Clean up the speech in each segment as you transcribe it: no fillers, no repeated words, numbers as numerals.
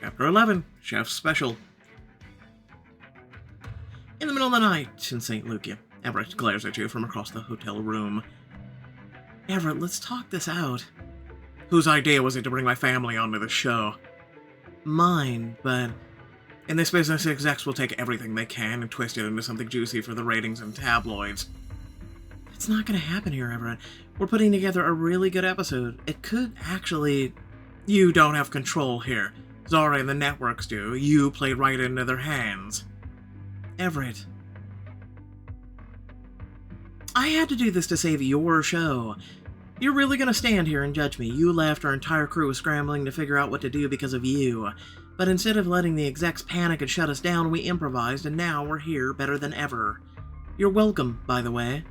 Chapter 11, Chef's Special. In the middle of the night in St. Lucia, Everett glares at you from across the hotel room. Everett, let's talk this out. Whose idea was it to bring my family onto the show? Mine, but in this business, execs will take everything they can and twist it into something juicy for the ratings and tabloids. It's not going to happen here, Everett. We're putting together a really good episode. It could actually... You don't have control here. Zara and the networks do. You played right into their hands. Everett. I had to do this to save your show. You're really going to stand here and judge me. You left, our entire crew was scrambling to figure out what to do because of you. But instead of letting the execs panic and shut us down, we improvised, and now we're here better than ever. You're welcome, by the way.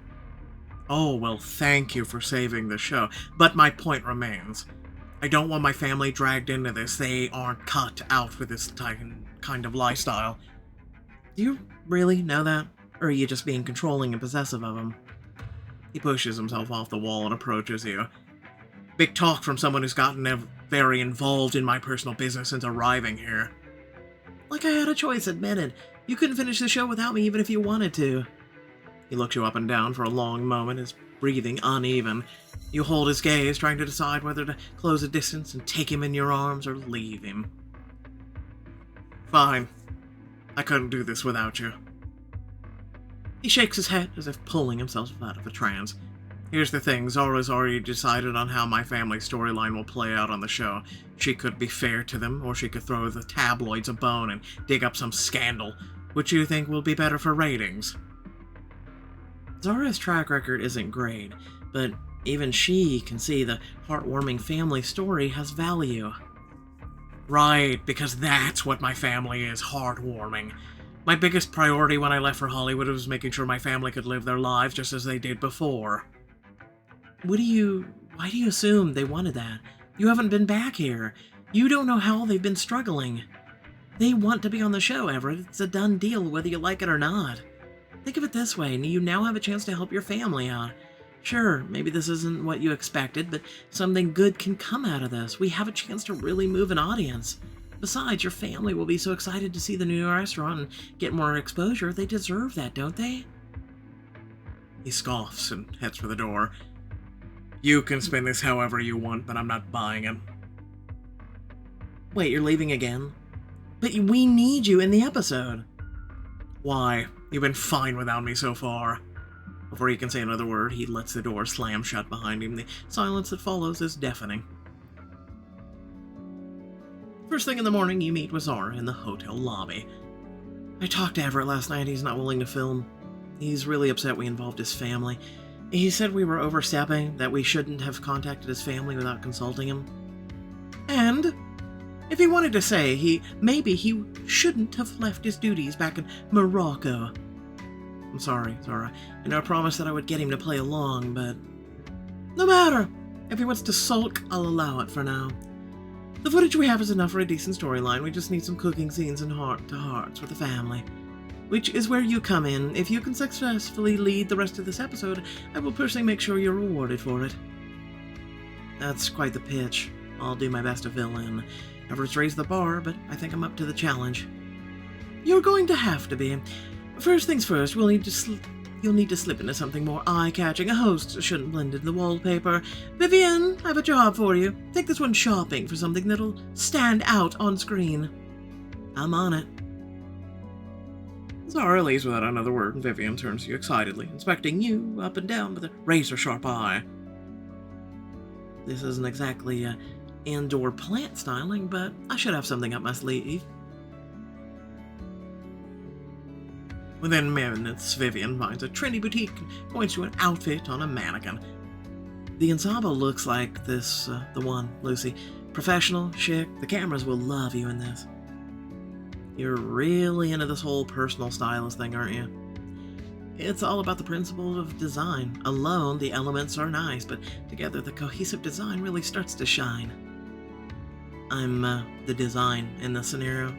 Oh, well, thank you for saving the show. But my point remains. I don't want my family dragged into this. They aren't cut out for this kind of lifestyle. Do you really know that? Or are you just being controlling and possessive of them? He pushes himself off the wall and approaches you. Big talk from someone who's gotten very involved in my personal business since arriving here. Like I had a choice, admitted. You couldn't finish the show without me even if you wanted to. He looks you up and down for a long moment, his breathing uneven. You hold his gaze, trying to decide whether to close a distance and take him in your arms or leave him. Fine. I couldn't do this without you. He shakes his head as if pulling himself out of a trance. Here's the thing, Zara's already decided on how my family storyline will play out on the show. She could be fair to them, or she could throw the tabloids a bone and dig up some scandal. Which you think will be better for ratings? Zara's track record isn't great, but even she can see the heartwarming family story has value. Right, because that's what my family is, heartwarming. My biggest priority when I left for Hollywood was making sure my family could live their lives just as they did before. Why do you assume they wanted that? You haven't been back here. You don't know how they've been struggling. They want to be on the show, Everett. It's a done deal whether you like it or not. Think of it this way, you now have a chance to help your family out. Sure, maybe this isn't what you expected, but something good can come out of this. We have a chance to really move an audience. Besides, your family will be so excited to see the new restaurant and get more exposure. They deserve that, don't they? He scoffs and heads for the door. You can spin this however you want, but I'm not buying it. Wait, you're leaving again? But we need you in the episode. Why? You've been fine without me so far. Before he can say another word, he lets the door slam shut behind him. The silence that follows is deafening. First thing in the morning, you meet with Zara in the hotel lobby. I talked to Everett last night. He's not willing to film. He's really upset we involved his family. He said we were overstepping, that we shouldn't have contacted his family without consulting him. And if he wanted to say, maybe he shouldn't have left his duties back in Morocco. I'm sorry, Zara. I know I promised that I would get him to play along, but... No matter! If he wants to sulk, I'll allow it for now. The footage we have is enough for a decent storyline. We just need some cooking scenes and heart-to-hearts with the family. Which is where you come in. If you can successfully lead the rest of this episode, I will personally make sure you're rewarded for it. That's quite the pitch. I'll do my best to fill in. Everett's raised the bar, but I think I'm up to the challenge. You're going to have to be. First things first, you'll need to slip into something more eye-catching. A host shouldn't blend into the wallpaper. Vivian, I have a job for you. Take this one shopping for something that'll stand out on screen. I'm on it. Zara leaves without another word, and Vivian turns to you excitedly, inspecting you up and down with a razor-sharp eye. This isn't exactly indoor plant styling, but I should have something up my sleeve. Within minutes, Vivian finds a trendy boutique and points to an outfit on a mannequin. The ensemble looks like this, the one, Lucy. Professional, chic, the cameras will love you in this. You're really into this whole personal stylist thing, aren't you? It's all about the principles of design. Alone, the elements are nice, but together the cohesive design really starts to shine. I'm, the design in this scenario.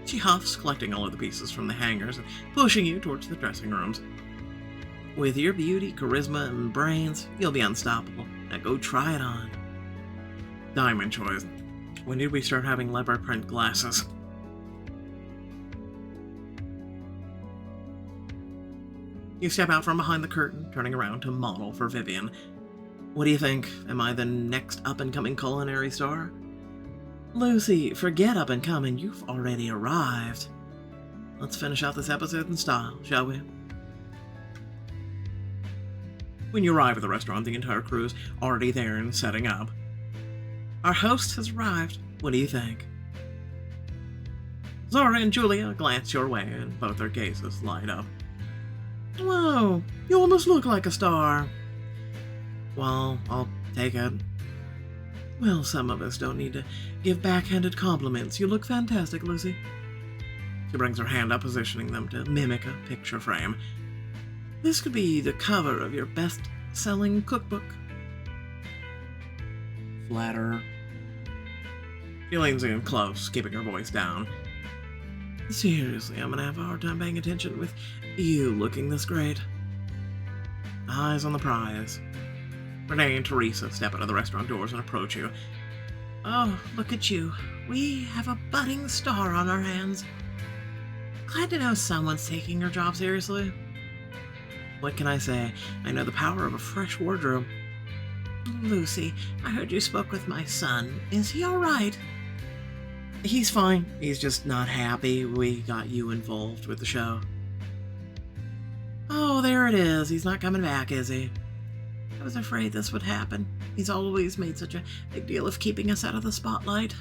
She huffs, collecting all of the pieces from the hangers and pushing you towards the dressing rooms. With your beauty, charisma, and brains, you'll be unstoppable. Now go try it on. Diamond choice. When did we start having leopard print glasses? You step out from behind the curtain, turning around to model for Vivian. What do you think? Am I the next up-and-coming culinary star? Lucy, forget up-and-coming. You've already arrived. Let's finish out this episode in style, shall we? When you arrive at the restaurant, the entire crew is already there and setting up. Our host has arrived. What do you think? Zara and Julia glance your way, and both their gazes light up. Whoa, you almost look like a star. Well, I'll take it. Well, some of us don't need to give backhanded compliments. You look fantastic, Lucy. She brings her hand up, positioning them to mimic a picture frame. This could be the cover of your best-selling cookbook. Flatterer. She leans in close, keeping her voice down. Seriously, I'm gonna have a hard time paying attention with you looking this great. Eyes on the prize. Renee and Teresa step out of the restaurant doors and approach you. Oh, look at you. We have a budding star on our hands. Glad to know someone's taking her job seriously. What can I say? I know the power of a fresh wardrobe. Lucy, I heard you spoke with my son. Is he all right? He's fine. He's just not happy we got you involved with the show. Oh, there it is. He's not coming back, is he? I was afraid this would happen. He's always made such a big deal of keeping us out of the spotlight.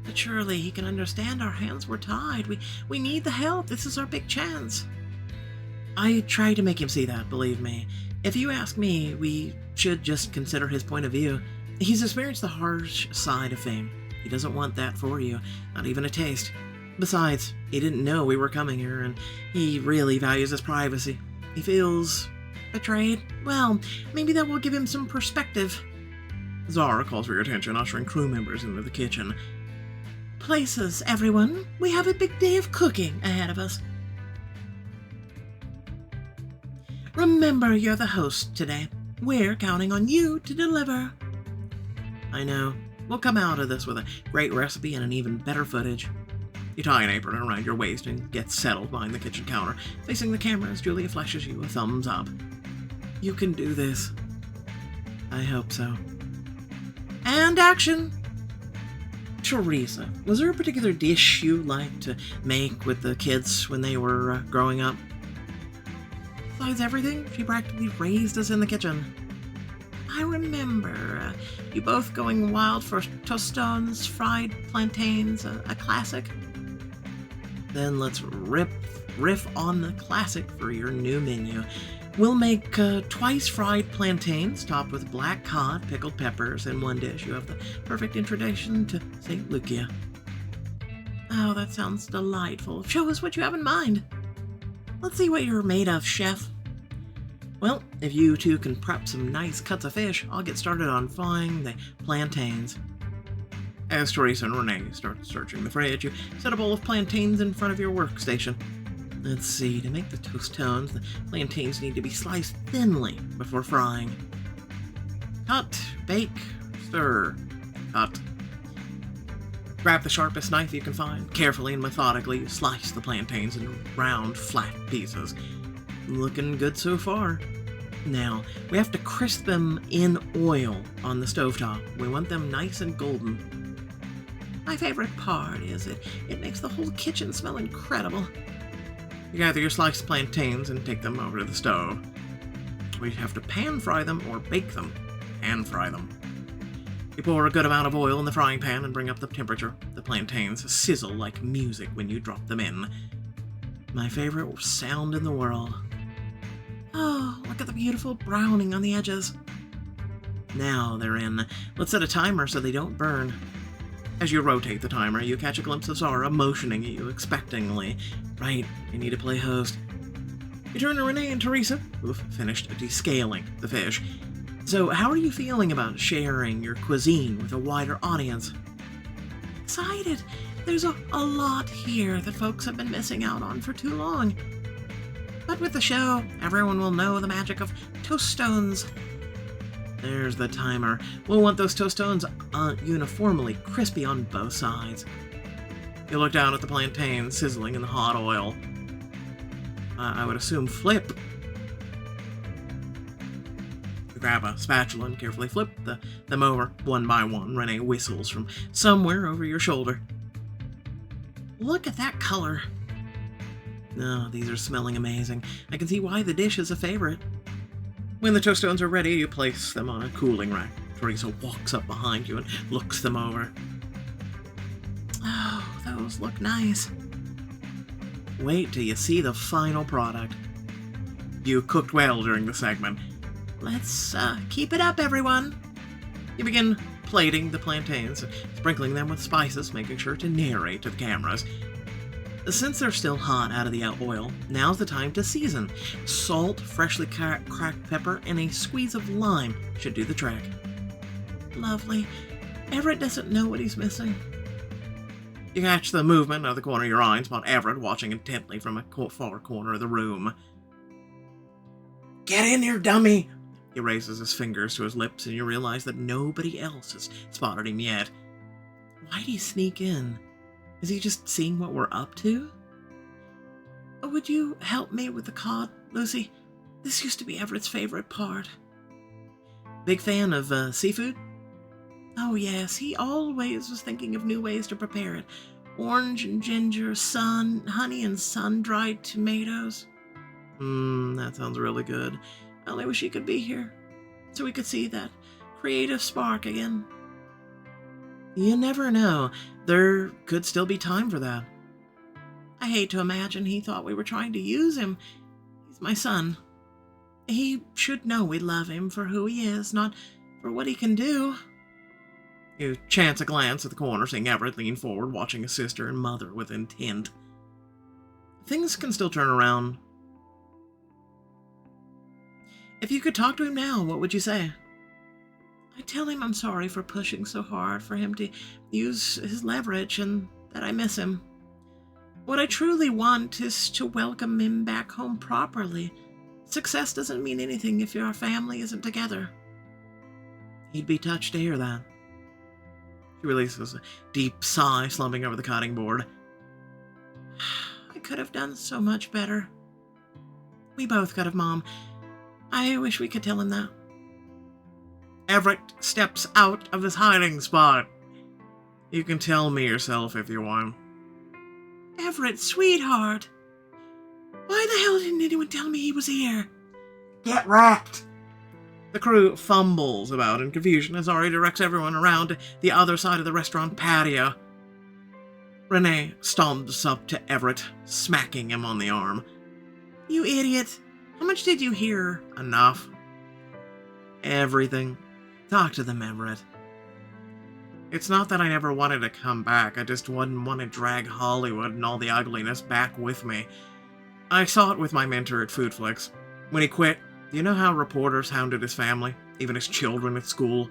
But surely he can understand our hands were tied. We need the help. This is our big chance. I try to make him see that, believe me. If you ask me, we should just consider his point of view. He's experienced the harsh side of fame. He doesn't want that for you, not even a taste. Besides, he didn't know we were coming here, and he really values his privacy. He feels betrayed. Well, maybe that will give him some perspective. Zara calls for your attention, ushering crew members into the kitchen. Places, everyone. We have a big day of cooking ahead of us. Remember, you're the host today. We're counting on you to deliver. I know. We'll come out of this with a great recipe and an even better footage. You tie an apron around your waist and get settled behind the kitchen counter, facing the camera as Julia flashes you a thumbs up. You can do this. I hope so. And action! Teresa, was there a particular dish you liked to make with the kids when they were growing up? Besides everything, she practically raised us in the kitchen. I remember you both going wild for tostones, fried plantains, a classic. Then let's riff on the classic for your new menu. We'll make twice fried plantains topped with black cod, pickled peppers in one dish. You have the perfect introduction to St. Lucia. Oh, that sounds delightful. Show us what you have in mind. Let's see what you're made of, chef. Well, if you two can prep some nice cuts of fish, I'll get started on frying the plantains. As Teresa and Renee start searching the fridge, you set a bowl of plantains in front of your workstation. Let's see, to make the tostones, the plantains need to be sliced thinly before frying. Cut, bake, stir, cut. Grab the sharpest knife you can find. Carefully and methodically, you slice the plantains into round, flat pieces. Looking good so far. Now, we have to crisp them in oil on the stovetop. We want them nice and golden. My favorite part is it makes the whole kitchen smell incredible. You gather your sliced plantains and take them over to the stove. We have to pan fry them or bake them. Pan fry them. You pour a good amount of oil in the frying pan and bring up the temperature. The plantains sizzle like music when you drop them in. My favorite sound in the world. Oh, look at the beautiful browning on the edges. Now they're in. Let's set a timer so they don't burn. As you rotate the timer, you catch a glimpse of Zara motioning at you expectingly. Right, you need to play host. You turn to Renee and Teresa, who've finished descaling the fish. So, how are you feeling about sharing your cuisine with a wider audience? Excited. There's a lot here that folks have been missing out on for too long. But with the show, everyone will know the magic of tostones. There's the timer. We'll want those tostones uniformly crispy on both sides. You look down at the plantains sizzling in the hot oil. I would assume flip. You grab a spatula and carefully flip them over one by one. Renee whistles from somewhere over your shoulder. Look at that color. No, these are smelling amazing. I can see why the dish is a favorite. When the tostones are ready, you place them on a cooling rack. Teresa walks up behind you and looks them over. Oh, those look nice. Wait till you see the final product. You cooked well during the segment. Let's keep it up, everyone. You begin plating the plantains, sprinkling them with spices, making sure to narrate to the cameras. Since they're still hot out of the oil, now's the time to season. Salt, freshly cracked pepper, and a squeeze of lime should do the trick. Lovely. Everett doesn't know what he's missing. You catch the movement of the corner of your eye and spot Everett watching intently from a far corner of the room. Get in here, dummy! He raises his fingers to his lips, and you realize that nobody else has spotted him yet. Why'd he sneak in? Is he just seeing what we're up to? Would you help me with the cod, Lucy? This used to be Everett's favorite part. Big fan of seafood? Oh yes, he always was thinking of new ways to prepare it. Orange and ginger, honey and sun-dried tomatoes. That sounds really good. I only wish he could be here, so we could see that creative spark again. You never know. There could still be time for that. I hate to imagine he thought we were trying to use him. He's my son. He should know we love him for who he is, not for what he can do. You chance a glance at the corner, seeing Everett lean forward, watching his sister and mother with intent. Things can still turn around. If you could talk to him now, what would you say? I tell him I'm sorry for pushing so hard for him to use his leverage and that I miss him. What I truly want is to welcome him back home properly. Success doesn't mean anything if your family isn't together. He'd be touched to hear that. She releases a deep sigh, slumping over the cutting board. I could have done so much better. We both could have, Mom. I wish we could tell him that. Everett steps out of his hiding spot. You can tell me yourself if you want. Everett, sweetheart. Why the hell didn't anyone tell me he was here? Get wrecked! The crew fumbles about in confusion as Ari directs everyone around to the other side of the restaurant patio. Renee stomps up to Everett, smacking him on the arm. You idiot! How much did you hear? Enough. Everything. Talk to them, Everett. It's not that I never wanted to come back, I just wouldn't want to drag Hollywood and all the ugliness back with me. I saw it with my mentor at Foodflix. When he quit, do you know how reporters hounded his family, even his children at school?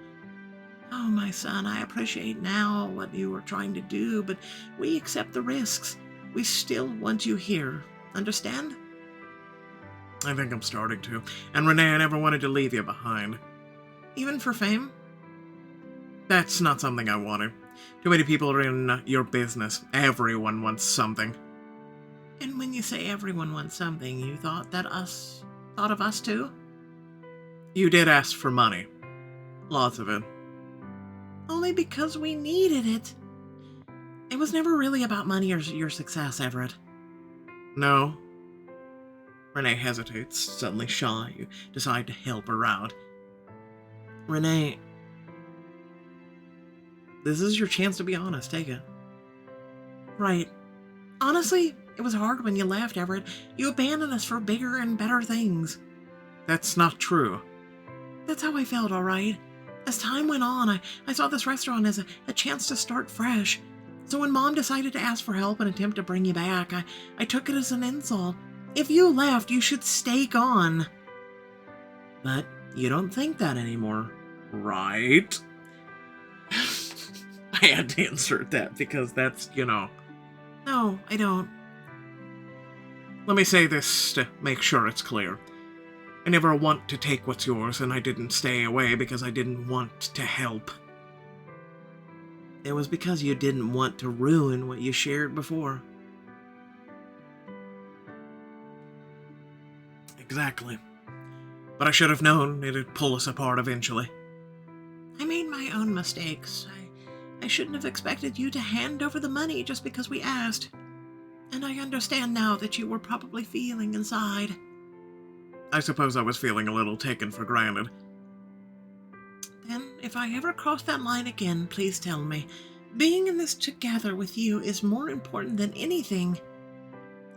Oh, my son, I appreciate now what you were trying to do, but we accept the risks. We still want you here. Understand? I think I'm starting to. And Renee, I never wanted to leave you behind. Even for fame? That's not something I wanted. Too many people are in your business. Everyone wants something. And when you say everyone wants something, you thought of us too? You did ask for money. Lots of it. Only because we needed it. It was never really about money or your success, Everett. No. Renee hesitates, suddenly shy. You decide to help her out. Renee, this is your chance to be honest. Take it. Right. Honestly, it was hard when you left, Everett. You abandoned us for bigger and better things. That's not true. That's how I felt, all right. As time went on, I saw this restaurant as a chance to start fresh. So when Mom decided to ask for help and attempt to bring you back, I took it as an insult. If you left, you should stay gone. But you don't think that anymore, right? I had to insert that because that's, No, I don't. Let me say this to make sure it's clear. I never want to take what's yours, and I didn't stay away because I didn't want to help. It was because you didn't want to ruin what you shared before. Exactly. But I should have known it'd pull us apart eventually. I made my own mistakes. I shouldn't have expected you to hand over the money just because we asked. And I understand now that you were probably feeling inside. I suppose I was feeling a little taken for granted. Then, if I ever cross that line again, please tell me. Being in this together with you is more important than anything.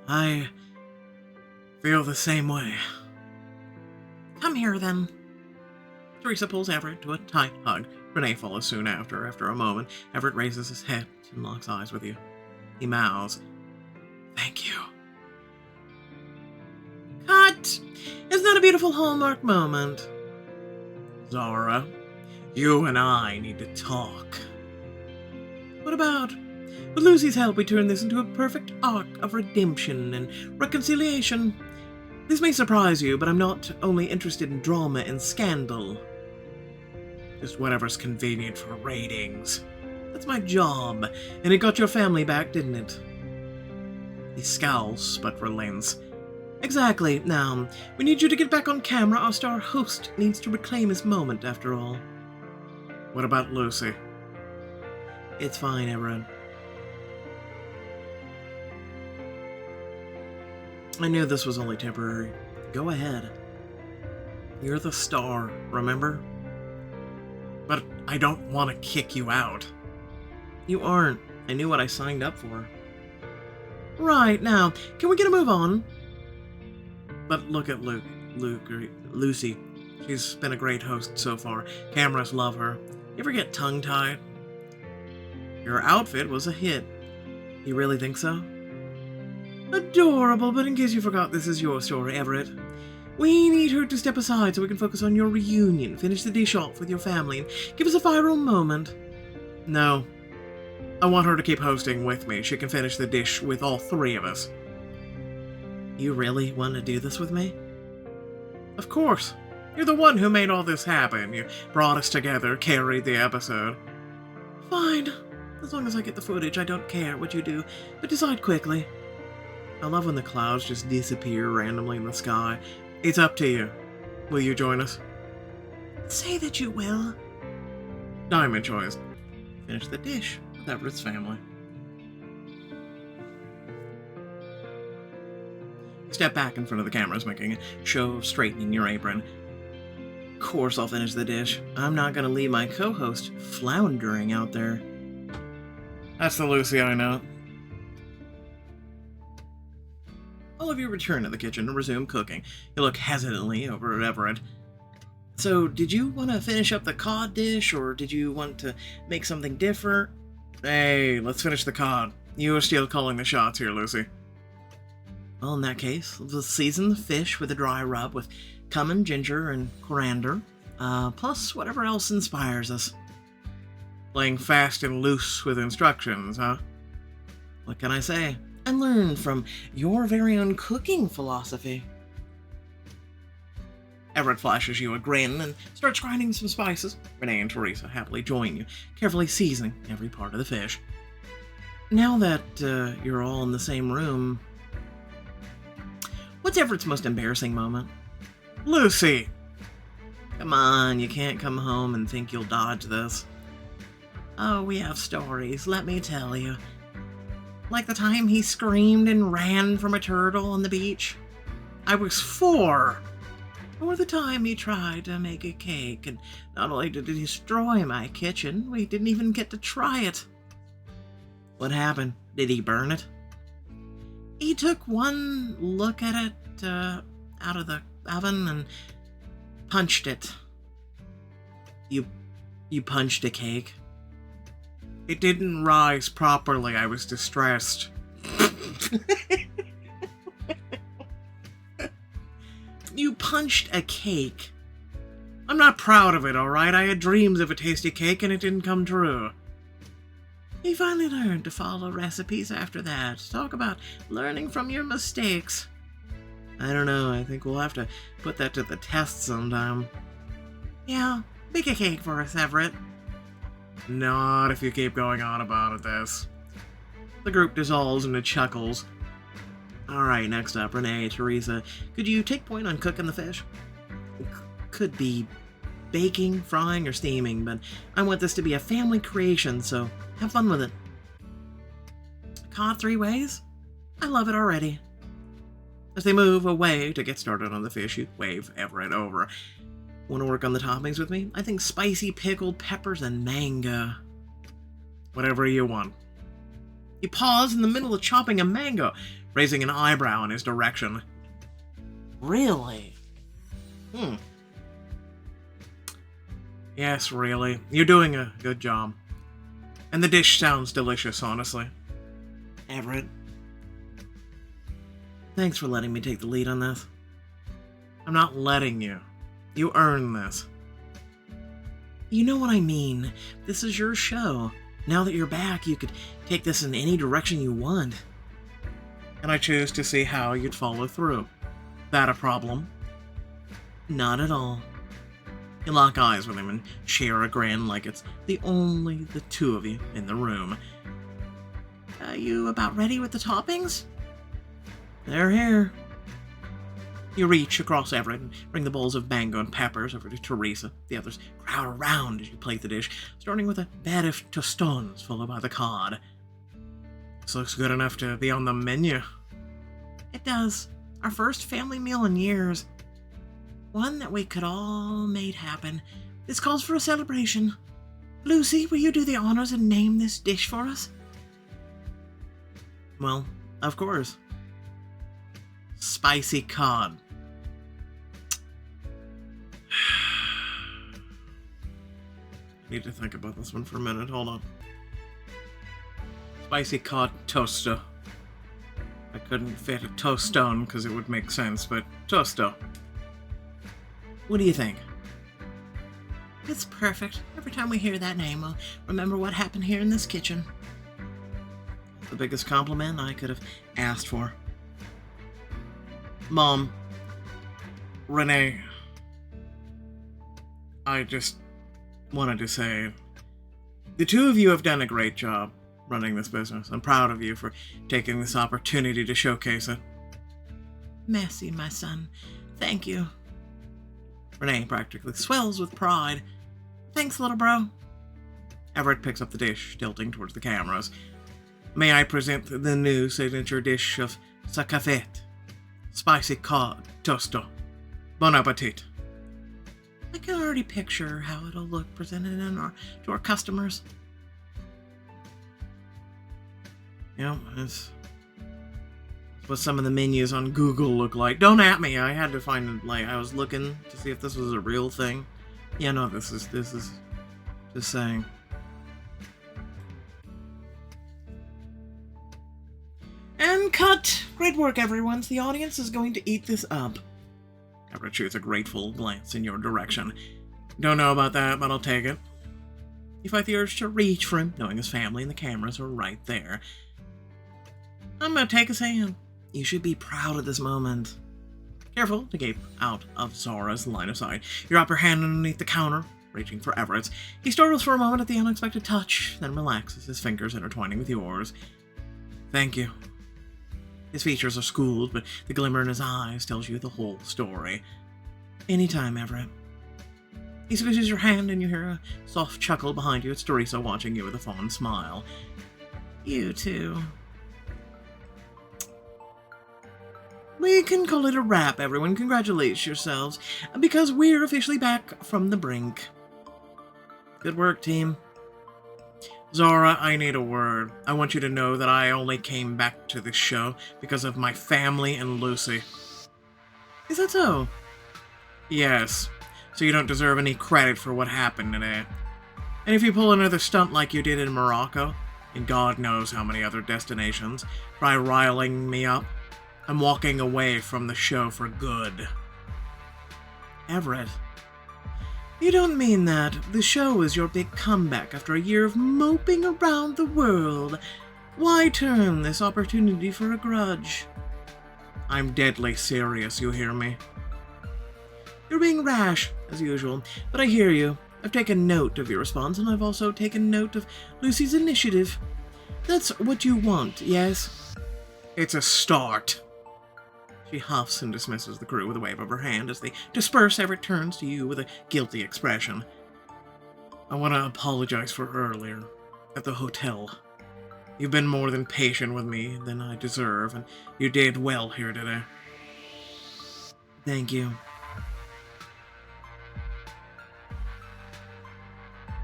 I feel the same way. Come here, then. Teresa pulls Everett to a tight hug. Renee follows soon after. After a moment, Everett raises his head and locks eyes with you. He mouths, "Thank you." Cut! Isn't that a beautiful Hallmark moment? Zara, you and I need to talk. What about? With Lucy's help, we turn this into a perfect arc of redemption and reconciliation. This may surprise you, but I'm not only interested in drama and scandal. Just whatever's convenient for ratings. That's my job, and it got your family back, didn't it? He scowls, but relents. Exactly. Now, we need you to get back on camera. Our star host needs to reclaim his moment, after all. What about Lucy? It's fine, Everett. I knew this was only temporary. Go ahead. You're the star, remember? But I don't want to kick you out. You aren't. I knew what I signed up for. Right, now, can we get a move on? But look at Lucy. She's been a great host so far. Cameras love her. You ever get tongue-tied? Your outfit was a hit. You really think so? Adorable, but in case you forgot, this is your story, Everett. We need her to step aside so we can focus on your reunion, finish the dish off with your family, and give us a viral moment. No. I want her to keep hosting with me. She can finish the dish with all three of us. You really want to do this with me? Of course. You're the one who made all this happen. You brought us together, carried the episode. Fine. As long as I get the footage, I don't care what you do, but decide quickly. I love when the clouds just disappear randomly in the sky. It's up to you. Will you join us? Say that you will. Diamond choice. Finish the dish with Everett's family. Step back in front of the cameras, making a show of straightening your apron. Of course I'll finish the dish. I'm not gonna leave my co-host floundering out there. That's the Lucy I know. All of you return to the kitchen and resume cooking. You look hesitantly over at Everett. So, did you want to finish up the cod dish, or did you want to make something different? Hey, let's finish the cod. You are still calling the shots here, Lucy. Well, in that case, let's season the fish with a dry rub with cumin, ginger, and coriander, plus whatever else inspires us. Playing fast and loose with instructions, huh? What can I say? I learned from your very own cooking philosophy. Everett flashes you a grin and starts grinding some spices. Renee and Teresa happily join you, carefully seasoning every part of the fish. Now that you're all in the same room, what's Everett's most embarrassing moment? Lucy! Come on, you can't come home and think you'll dodge this. Oh, we have stories, let me tell you. Like the time he screamed and ran from a turtle on the beach. I was 4. Or the time he tried to make a cake, and not only did he destroy my kitchen, we didn't even get to try it. What happened? Did he burn it? He took one look at it out of the oven and punched it. You punched a cake? It didn't rise properly. I was distressed. You punched a cake. I'm not proud of it, alright? I had dreams of a tasty cake and it didn't come true. He finally learned to follow recipes after that. Talk about learning from your mistakes. I don't know, I think we'll have to put that to the test sometime. Yeah, bake a cake for us, Everett. Not if you keep going on about this. The group dissolves into chuckles. Alright, next up, Renee, Teresa, could you take point on cooking the fish? Could be baking, frying, or steaming, but I want this to be a family creation, so have fun with it. Cod 3 ways? I love it already. As they move away to get started on the fish, you wave Everett over. Want to work on the toppings with me? I think spicy pickled peppers and mango. Whatever you want. He paused in the middle of chopping a mango, raising an eyebrow in his direction. Really? Yes, really. You're doing a good job. And the dish sounds delicious, honestly. Everett. Thanks for letting me take the lead on this. I'm not letting you. You earned this. You know what I mean. This is your show. Now that you're back, you could take this in any direction you want. And I choose to see how you'd follow through. That a problem? Not at all. You lock eyes with him and share a grin like it's only the two of you in the room. Are you about ready with the toppings? They're here. You reach across Everett and bring the bowls of mango and peppers over to Teresa. The others crowd around as you plate the dish, starting with a bed of tostones followed by the cod. This looks good enough to be on the menu. It does. Our first family meal in years. One that we could all make happen. This calls for a celebration. Lucy, will you do the honors and name this dish for us? Well, of course. Spicy cod. I need to think about this one for a minute. Hold on. Spicy cod toaster. I couldn't fit a toastone because it would make sense, but toaster. What do you think? It's perfect. Every time we hear that name, we'll remember what happened here in this kitchen. The biggest compliment I could have asked for. Mom, Renee, I just wanted to say, the two of you have done a great job running this business. I'm proud of you for taking this opportunity to showcase it. Merci, my son. Thank you. Renee practically swells with pride. Thanks, little bro. Everett picks up the dish, tilting towards the cameras. May I present the new signature dish of Sakafet? Spicy cod toaster. Bon appetit. I can already picture how it'll look presented to our customers. Yeah, it's what some of the menus on Google look like. Don't at me. I had to find I was looking to see if this was a real thing. Yeah, no, this is just saying. And cut! Great work, everyone. The audience is going to eat this up. Everett shoots a grateful glance in your direction. Don't know about that, but I'll take it. You fight the urge to reach for him, knowing his family and the cameras are right there. I'm gonna take his hand. You should be proud of this moment. Careful to keep out of Zora's line of sight. Your upper hand underneath the counter, reaching for Everett's. He startles for a moment at the unexpected touch, then relaxes, his fingers intertwining with yours. Thank you. His features are schooled, but the glimmer in his eyes tells you the whole story. Anytime, Everett. He squeezes your hand and you hear a soft chuckle behind you. It's Teresa watching you with a fond smile. You too. We can call it a wrap, everyone. Congratulate yourselves, because we're officially back from the brink. Good work, team. Zora, I need a word. I want you to know that I only came back to this show because of my family and Lucy. Is that so? Yes. So you don't deserve any credit for what happened today. And if you pull another stunt like you did in Morocco, and God knows how many other destinations, try riling me up, I'm walking away from the show for good. Everett. You don't mean that. The show is your big comeback after a year of moping around the world. Why turn this opportunity for a grudge? I'm deadly serious, you hear me? You're being rash, as usual, but I hear you. I've taken note of your response, and I've also taken note of Lucy's initiative. That's what you want, yes? It's a start. She huffs and dismisses the crew with a wave of her hand. As they disperse, Everett turns to you with a guilty expression. I want to apologize for earlier, at the hotel. You've been more than patient with me than I deserve, and you did well here today. Thank you.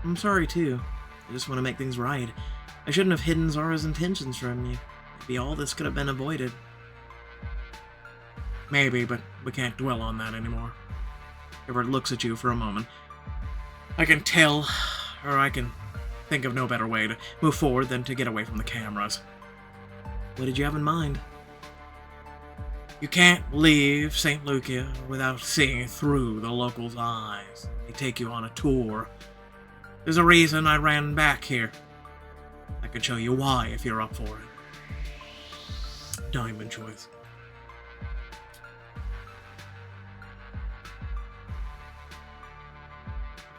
I'm sorry, too. I just want to make things right. I shouldn't have hidden Zara's intentions from you. Maybe all this could have been avoided. Maybe, but we can't dwell on that anymore. Everett looks at you for a moment. I can tell, or I can think of no better way to move forward than to get away from the cameras. What did you have in mind? You can't leave St. Lucia without seeing it through the locals' eyes. They take you on a tour. There's a reason I ran back here. I could show you why if you're up for it. Diamond choice.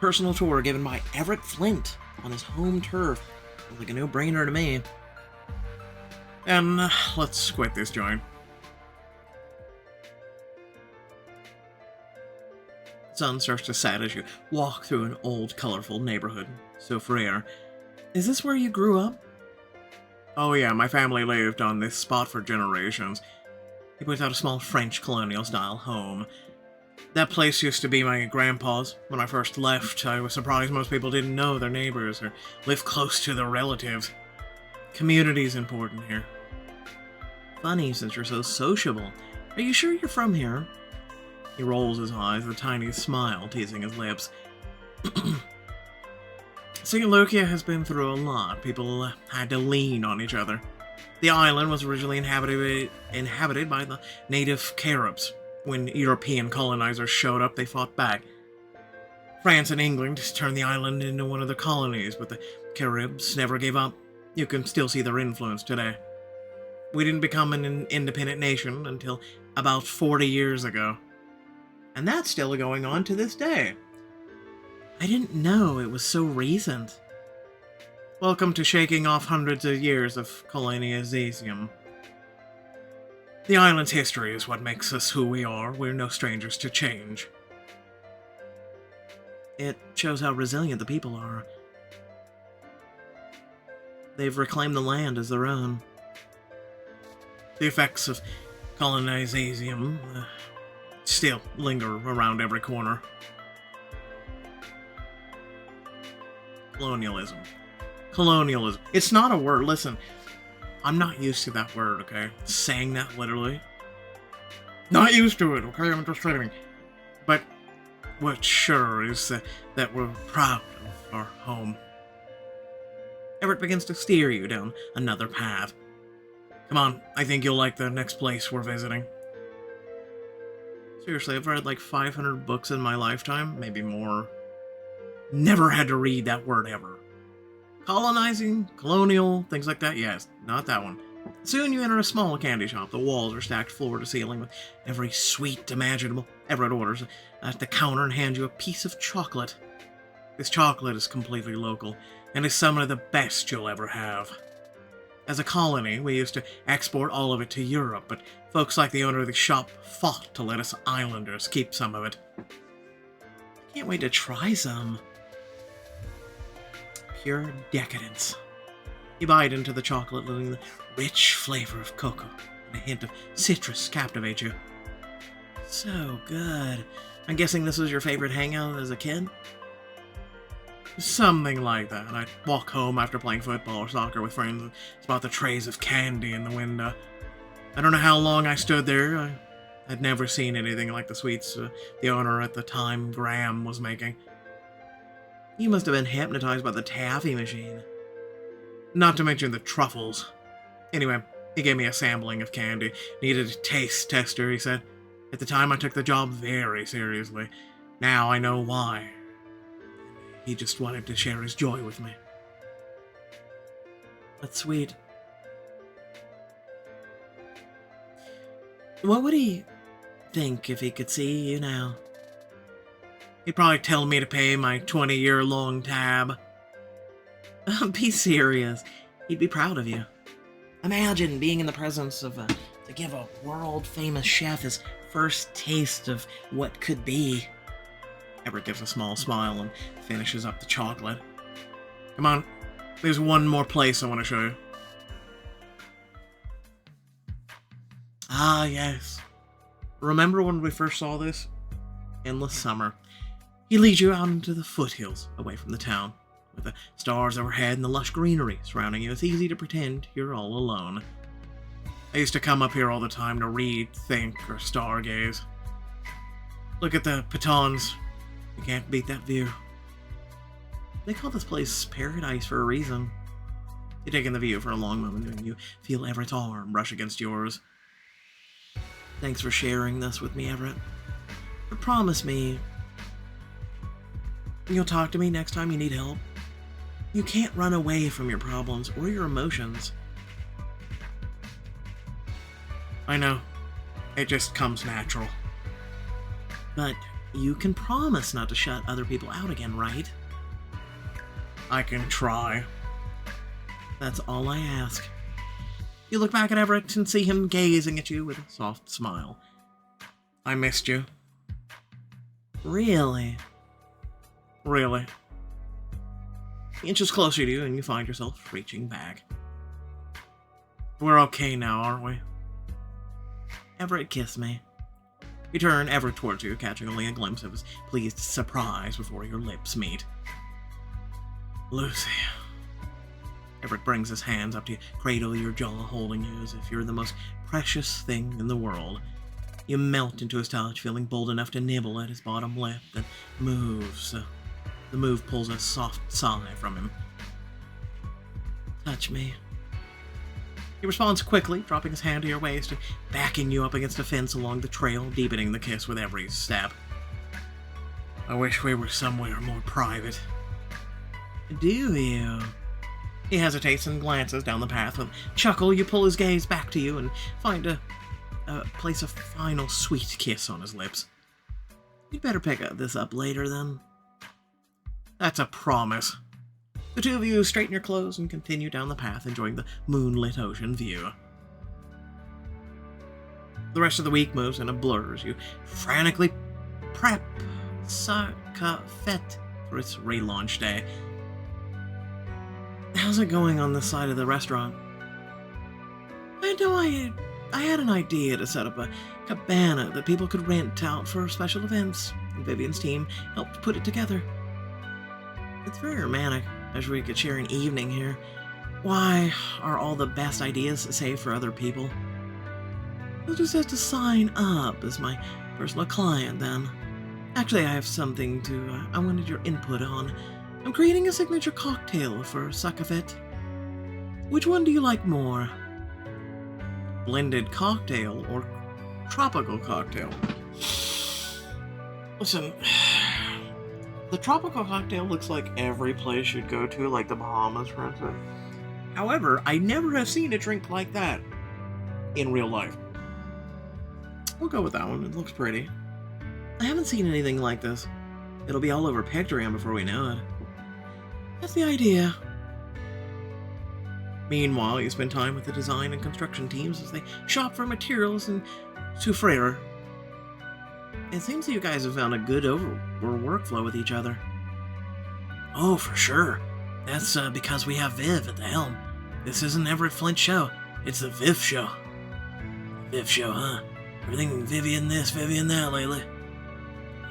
Personal tour given by Everett Flint on his home turf. Sounds like a no-brainer to me. And let's quit this joint. The sun starts to set as you walk through an old, colorful neighborhood. Soufriere. Is this where you grew up? Oh yeah, my family lived on this spot for generations. He puts out a small French colonial-style home. That place used to be my grandpa's. When I first left, I was surprised most people didn't know their neighbors or live close to their relatives. Community's important here. Funny, since you're so sociable. Are you sure you're from here? He rolls his eyes, a tiny smile teasing his lips. St. Lucia has been through a lot. People had to lean on each other. The island was originally inhabited by the native Caribs. When European colonizers showed up, they fought back. France and England turned the island into one of their colonies, but the Caribs never gave up. You can still see their influence today. We didn't become an independent nation until about 40 years ago. And that's still going on to this day. I didn't know it was so recent. Welcome to shaking off hundreds of years of colonization. The island's history is what makes us who we are. We're no strangers to change. It shows how resilient the people are. They've reclaimed the land as their own. The effects of colonization still linger around every corner. Colonialism. Colonialism. It's not a word. Listen. I'm not used to that word, okay? Saying that literally. Not used to it, okay? I'm just kidding. But what sure is that we're proud of our home. Everett begins to steer you down another path. Come on, I think you'll like the next place we're visiting. Seriously, I've read like 500 books in my lifetime, maybe more. Never had to read that word ever. Colonizing, colonial, things like that, yes, not that one. Soon you enter a small candy shop. The walls are stacked floor to ceiling with every sweet imaginable. Everett orders at the counter and hands you a piece of chocolate. This chocolate is completely local, and is some of the best you'll ever have. As a colony, we used to export all of it to Europe, but folks like the owner of the shop fought to let us islanders keep some of it. I can't wait to try some. Pure decadence. You bite into the chocolate, letting the rich flavor of cocoa and a hint of citrus captivate you. So good. I'm guessing this was your favorite hangout as a kid? Something like that. I'd walk home after playing football or soccer with friends and spot the trays of candy in the window. I don't know how long I stood there. I'd never seen anything like the sweets the owner at the time, Graham, was making. You must have been hypnotized by the taffy machine. Not to mention the truffles. Anyway, he gave me a sampling of candy. Needed a taste tester, he said. At the time, I took the job very seriously. Now I know why. He just wanted to share his joy with me. That's sweet. What would he think if he could see you now? He'd probably tell me to pay my 20-year-long tab. Be serious. He'd be proud of you. Imagine being in the presence of to give a world-famous chef his first taste of what could be. Everett gives a small smile and finishes up the chocolate. Come on, there's one more place I want to show you. Ah, yes. Remember when we first saw this? Endless summer. He leads you out into the foothills, away from the town. With the stars overhead and the lush greenery surrounding you, it's easy to pretend you're all alone. I used to come up here all the time to read, think, or stargaze. Look at the pitons. You can't beat that view. They call this place paradise for a reason. You take in the view for a long moment and you feel Everett's arm brush against yours. Thanks for sharing this with me, Everett. But promise me you'll talk to me next time you need help. You can't run away from your problems or your emotions. I know. It just comes natural. But you can promise not to shut other people out again, right? I can try. That's all I ask. You look back at Everett and see him gazing at you with a soft smile. I missed you. Really? Really. He inches closer to you and you find yourself reaching back. We're okay now, aren't we? Everett, kiss me. You turn Everett towards you, catching only a glimpse of his pleased surprise before your lips meet. Lucy. Everett brings his hands up to cradle your jaw, holding you as if you're the most precious thing in the world. You melt into his touch, feeling bold enough to nibble at his bottom lip, then moves. The move pulls a soft sigh from him. Touch me. He responds quickly, dropping his hand to your waist and backing you up against a fence along the trail, deepening the kiss with every step. I wish we were somewhere more private. Do you? He hesitates and glances down the path. With a chuckle, you pull his gaze back to you and find a place a final sweet kiss on his lips. You'd better pick this up later, then. That's a promise. The two of you straighten your clothes and continue down the path, enjoying the moonlit ocean view. The rest of the week moves in a blur as you frantically prep Sakafet for its relaunch day. How's it going on this side of the restaurant? I had an idea to set up a cabana that people could rent out for special events, and Vivian's team helped put it together. It's very romantic. I wish we could share an evening here. Why are all the best ideas saved for other people? You'll just have to sign up as my personal client then. Actually, I have something I wanted your input on. I'm creating a signature cocktail for Sakafet. Which one do you like more? Blended cocktail or tropical cocktail? Listen, the tropical cocktail looks like every place you'd go to, like the Bahamas, for instance. However, I never have seen a drink like that in real life. We'll go with that one. It looks pretty. I haven't seen anything like this. It'll be all over Pictorium before we know it. That's the idea. Meanwhile, you spend time with the design and construction teams as they shop for materials and souffleur. It seems that you guys have found a good workflow with each other. Oh, for sure. That's because we have Viv at the helm. This isn't Everett Flint's show. It's the Viv show. Viv show, huh? Everything Vivian this, Vivian that lately.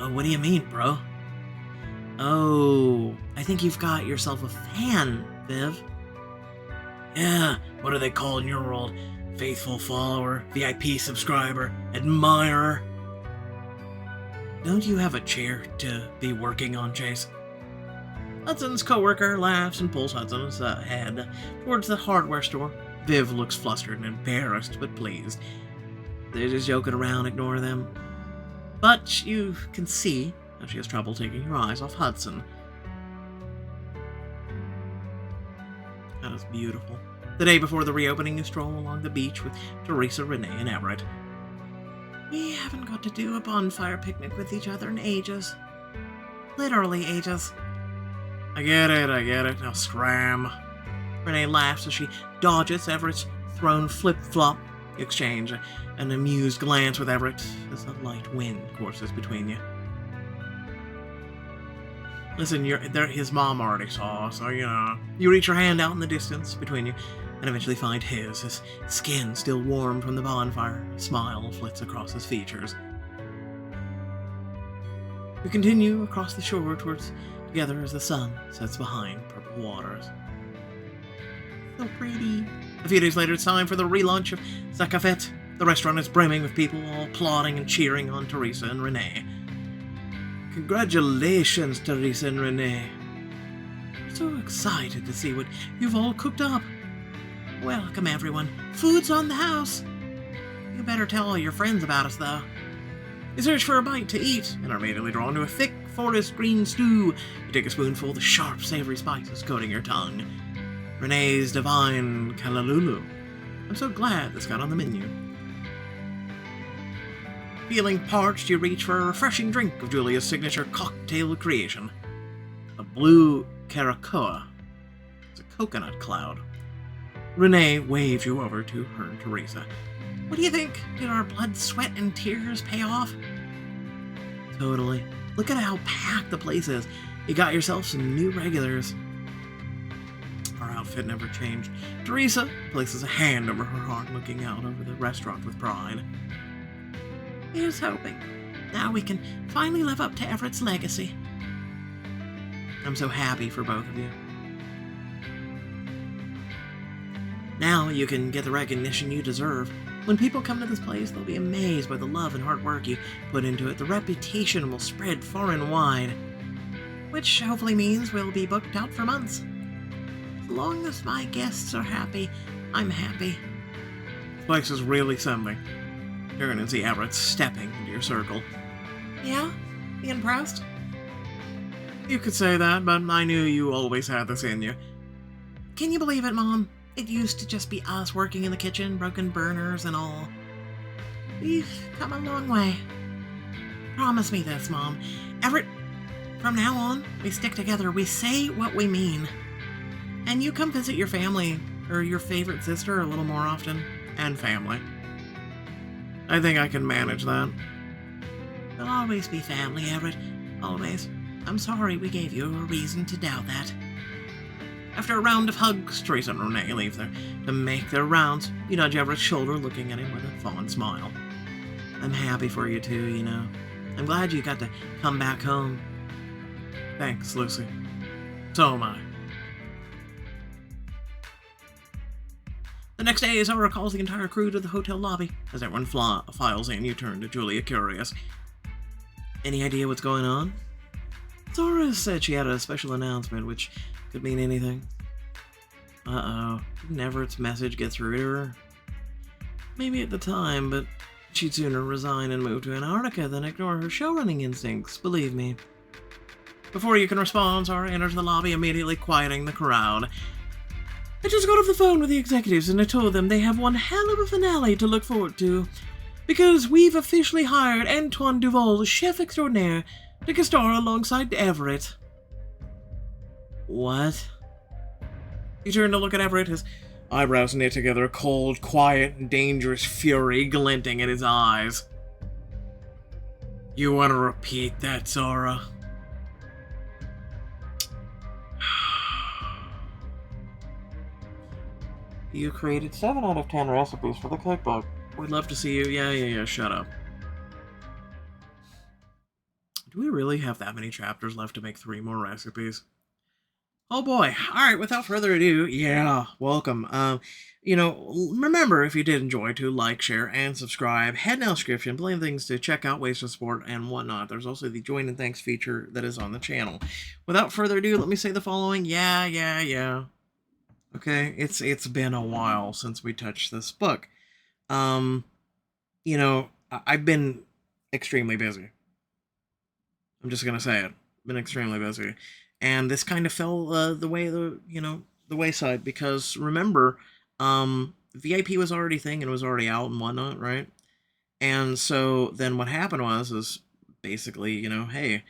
Oh, what do you mean, bro? Oh, I think you've got yourself a fan, Viv. Yeah, what are they called in your world? Faithful follower, VIP subscriber, admirer. Don't you have a chair to be working on, Chase? Hudson's co-worker laughs and pulls Hudson's head towards the hardware store. Viv looks flustered and embarrassed, but pleased. They're just joking around, ignore them. But you can see how she has trouble taking her eyes off Hudson. That is beautiful. The day before the reopening, you stroll along the beach with Teresa, Renee, and Everett. We haven't got to do a bonfire picnic with each other in ages. Literally ages. I get it. Now scram. Renee laughs as she dodges Everett's thrown flip-flop. You exchange an amused glance with Everett as a light wind courses between you. Listen, his mom already saw, so, you reach your hand out in the distance between you and eventually find his skin still warm from the bonfire. A smile flits across his features. You continue across the shore together as the sun sets behind purple waters. So pretty. A few days later, it's time for the relaunch of Zacafet. The restaurant is brimming with people all applauding and cheering on Teresa and Renee. Congratulations, Teresa and Renee. We're so excited to see what you've all cooked up. Welcome, everyone. Food's on the house. You better tell all your friends about us, though. You search for a bite to eat and are immediately drawn to a thick forest green stew. You take a spoonful of the sharp, savory spices coating your tongue. Renee's divine kalalulu. I'm so glad this got on the menu. Feeling parched, you reach for a refreshing drink of Julia's signature cocktail creation. A blue caracoa. It's a coconut cloud. Renee waves you over to her and Teresa. What do you think? Did our blood, sweat, and tears pay off? Totally. Look at how packed the place is. You got yourself some new regulars. Our outfit never changed. Teresa places a hand over her heart, looking out over the restaurant with pride. Here's hoping. Now we can finally live up to Everett's legacy. I'm so happy for both of you. Now you can get the recognition you deserve. When people come to this place, they'll be amazed by the love and hard work you put into it. The reputation will spread far and wide, which hopefully means we'll be booked out for months. As long as my guests are happy, I'm happy. This place is really something. Turn and see Everett stepping into your circle. Yeah? You impressed? You could say that, but I knew you always had this in you. Can you believe it, Mom? It used to just be us working in the kitchen, broken burners and all. We've come a long way. Promise me this, Mom. Everett, from now on, we stick together. We say what we mean. And you come visit your family, or your favorite sister, a little more often. And family. I think I can manage that. We'll always be family, Everett. Always. I'm sorry we gave you a reason to doubt that. After a round of hugs, Teresa and Renee leave there to make their rounds. You nudge Everett's shoulder, looking at him with a fond smile. I'm happy for you too, I'm glad you got to come back home. Thanks, Lucy. So am I. The next day, Zara calls the entire crew to the hotel lobby. As everyone files in, you turn to Julia, curious. Any idea what's going on? Zara said she had a special announcement, which could mean anything. Uh-oh. Didn't Everett's message get through to her? Maybe at the time, but she'd sooner resign and move to Antarctica than ignore her showrunning instincts, believe me. Before you can respond, Zara enters the lobby, immediately quieting the crowd. I just got off the phone with the executives and I told them they have one hell of a finale to look forward to. Because we've officially hired Antoine Duval, chef extraordinaire, to guest star alongside Everett. What? You turn to look at Everett, his eyebrows knit together, a cold, quiet, and dangerous fury glinting in his eyes. You want to repeat that, Zara? You created 7 out of 10 recipes for the cookbook. We'd love to see you. Yeah, shut up. Do we really have that many chapters left to make 3 more recipes? Oh boy. Alright, without further ado, welcome. Remember, if you did enjoy, to like, share, and subscribe. Head in the description, plenty of things to check out, ways to support, and whatnot. There's also the join and thanks feature that is on the channel. Without further ado, let me say the following. Yeah. Okay, it's been a while since we touched this book. I've been extremely busy. I'm just gonna say it. Been extremely busy. And this kind of fell the wayside, because remember, VIP was already a thing and it was already out and whatnot, right? And so then what happened is basically, hey,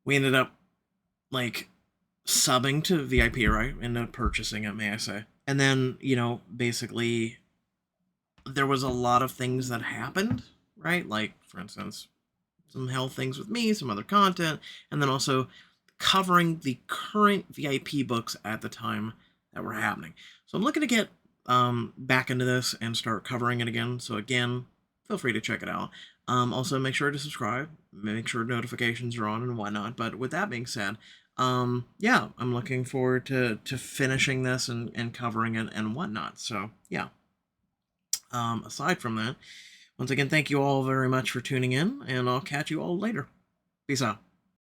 we ended up like subbing to VIP, right? Ended up purchasing it, may I say. And then, basically there was a lot of things that happened, right? Like, for instance, some health things with me, some other content, and then also covering the current VIP books at the time that were happening. So I'm looking to get back into this and start covering it again. So again, feel free to check it out. Also, make sure to subscribe, make sure notifications are on and whatnot. But with that being said, yeah, I'm looking forward to finishing this and covering it and whatnot. So yeah. Aside from that, once again, thank you all very much for tuning in, and I'll catch you all later. Peace out.